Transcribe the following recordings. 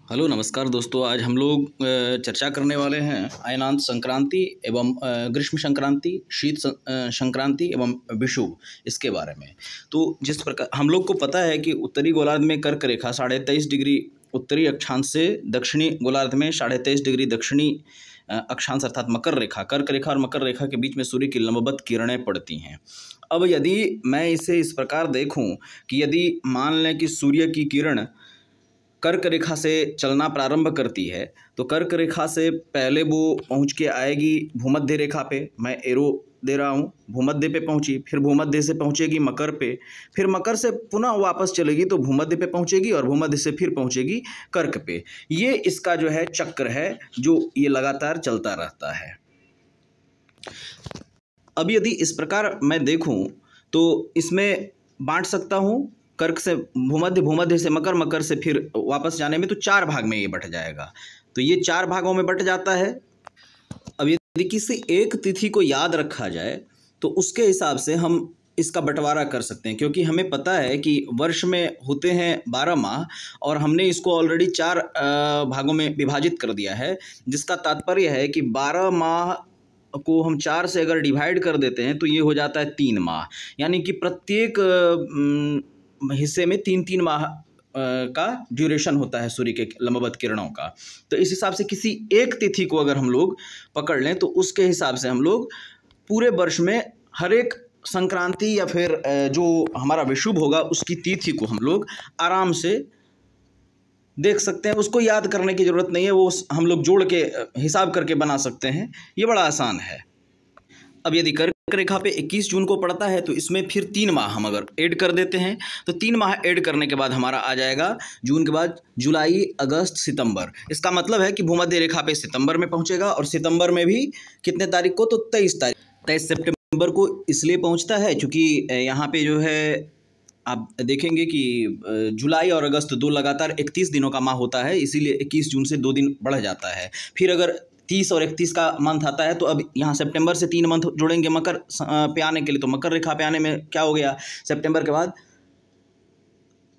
Hello नमस्कार दोस्तों। आज हम लोग चर्चा करने वाले हैं अयनांत संक्रांति एवं ग्रीष्म संक्रांति, शीत संक्रांति एवं विषुव, इसके बारे में। तो जिस प्रकार हम लोग को पता है कि उत्तरी गोलार्ध में कर्क रेखा 23.5 डिग्री उत्तरी अक्षांश से दक्षिणी गोलार्ध में 23.5 डिग्री दक्षिणी अक्षांश अर्थात मकर रेखा, कर्क रेखा और मकर रेखा के बीच में सूर्य की लंबवत किरणें पड़ती हैं। अब यदि मैं इसे इस प्रकार देखूं कि यदि मान लें कि सूर्य की किरण कर्क रेखा से चलना प्रारंभ करती है, तो कर्क रेखा से पहले वो पहुंच के आएगी भूमध्य रेखा पे, मैं एरो दे रहा हूँ, भूमध्य पे पहुंची, फिर भूमध्य से पहुंचेगी मकर पे, फिर मकर से पुनः वापस चलेगी तो भूमध्य पे पहुंचेगी और भूमध्य से फिर पहुंचेगी कर्क पे। ये इसका जो है चक्र है जो ये लगातार चलता रहता है। अब यदि इस प्रकार मैं देखूं तो इसमें बांट सकता हूं, कर्क से भूमध्य, भूमध्य से मकर, मकर से फिर वापस जाने में तो 4 भाग में ये बट जाएगा। तो ये 4 भागों में बट जाता है। अब यदि किसी एक तिथि को याद रखा जाए तो उसके हिसाब से हम इसका बंटवारा कर सकते हैं, क्योंकि हमें पता है कि वर्ष में होते हैं 12 माह और हमने इसको ऑलरेडी 4 भागों में विभाजित कर दिया है, जिसका तात्पर्य है कि 12 माह को हम 4 से अगर डिवाइड कर देते हैं तो ये हो जाता है 3 माह, यानी कि प्रत्येक हिस्से में 3-3 माह का ड्यूरेशन होता है सूर्य के लंबवत किरणों का। तो इस हिसाब से किसी एक तिथि को अगर हम लोग पकड़ लें तो उसके हिसाब से हम लोग पूरे वर्ष में हर एक संक्रांति या फिर जो हमारा विषुव होगा उसकी तिथि को हम लोग आराम से देख सकते हैं। उसको याद करने की ज़रूरत नहीं है, वो हम लोग जोड़ के हिसाब करके बना सकते हैं। ये बड़ा आसान है। अब यदि कर्क रेखा पे 21 जून को पड़ता है तो इसमें फिर 3 माह हम अगर ऐड कर देते हैं तो 3 माह ऐड करने के बाद हमारा आ जाएगा जून के बाद जुलाई, अगस्त, सितंबर। इसका मतलब है कि भूमध्य रेखा पे सितंबर में पहुंचेगा और सितंबर में भी कितने तारीख को, तो 23 सितंबर को इसलिए पहुंचता है क्योंकि यहाँ पे जो है आप देखेंगे कि जुलाई और अगस्त 2 लगातार 31 दिनों का माह होता है, इसीलिए 21 जून से 2 दिन बढ़ जाता है। फिर अगर 30 और 31 का मंथ आता है तो अब यहाँ सितंबर से 3 मंथ जोड़ेंगे मकर पे आने के लिए, तो मकर रेखा पे आने में क्या हो गया, सितंबर के बाद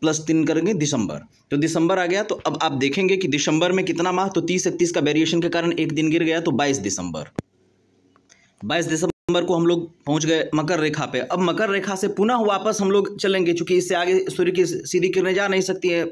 +3 करेंगे दिसंबर, तो दिसंबर आ गया। तो अब आप देखेंगे कि दिसंबर में कितना माह, तो 30-31 का वेरिएशन के कारण एक दिन गिर गया, तो 22 दिसंबर को हम लोग पहुंच गए मकर रेखा पे। अब मकर रेखा से पुनः वापस हम लोग चलेंगे, क्योंकि इससे आगे सूर्य की सीधी किरणें जा नहीं सकती है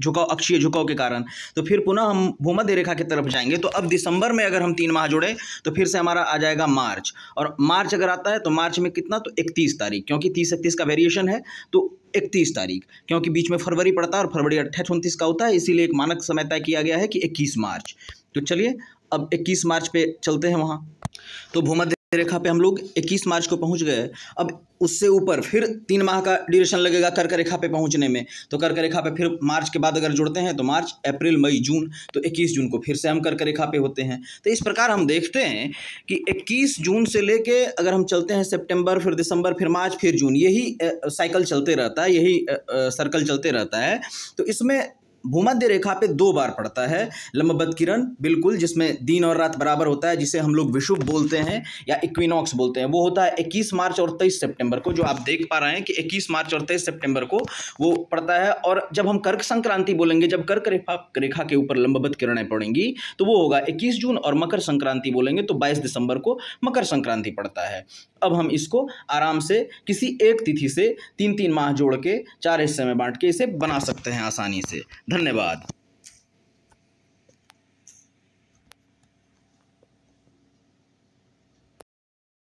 झुकाव, अक्षीय झुकाव के कारण। तो फिर पुनः हम भूमध्य रेखा की तरफ जाएंगे। तो अब दिसंबर में अगर हम 3 माह जोड़ें तो फिर से हमारा आ जाएगा मार्च, और मार्च अगर आता है तो मार्च में कितना, तो 31 तारीख, क्योंकि 30-31 का वेरिएशन है तो 31 तारीख, क्योंकि बीच में फरवरी पड़ता है और फरवरी 28-29 का होता है, इसीलिए एक मानक समय तय किया गया है कि 21 मार्च। तो चलिए अब 21 मार्च पे चलते हैं वहाँ। तो भूमध्य रेखा पे हम लोग 21 मार्च को पहुंच गए। अब उससे ऊपर फिर 3 माह का ड्यूरेशन लगेगा कर्क रेखा पे पहुंचने में, तो कर्क रेखा पे फिर मार्च के बाद अगर जोड़ते हैं तो मार्च, अप्रैल, मई, जून, तो 21 जून को फिर से हम कर्क रेखा पे होते हैं। तो इस प्रकार हम देखते हैं कि 21 जून से लेके अगर हम चलते हैं सितंबर, फिर दिसंबर, फिर मार्च, फिर जून, यही साइकिल चलते रहता है, यही सर्कल चलते रहता है। तो इसमें भूमध्य रेखा पे 2 बार पड़ता है लंबवत किरण, बिल्कुल, जिसमें दिन और रात बराबर होता है, जिसे हम लोग विषुव बोलते हैं या इक्विनॉक्स बोलते हैं। वो होता है 21 मार्च और 23 सितंबर को, जो आप देख पा रहे हैं कि 21 मार्च और 23 सितंबर को वो पड़ता है। और जब हम कर्क संक्रांति बोलेंगे, जब कर्क रेखा के ऊपर लंबवत किरणें पड़ेंगी तो वो होगा 21 जून, और मकर संक्रांति बोलेंगे तो 22 दिसंबर को मकर संक्रांति पड़ता है। अब हम इसको आराम से किसी एक तिथि से 3-3 माह जोड़ के 4 हिस्से में बांट के इसे बना सकते हैं आसानी से। धन्यवाद।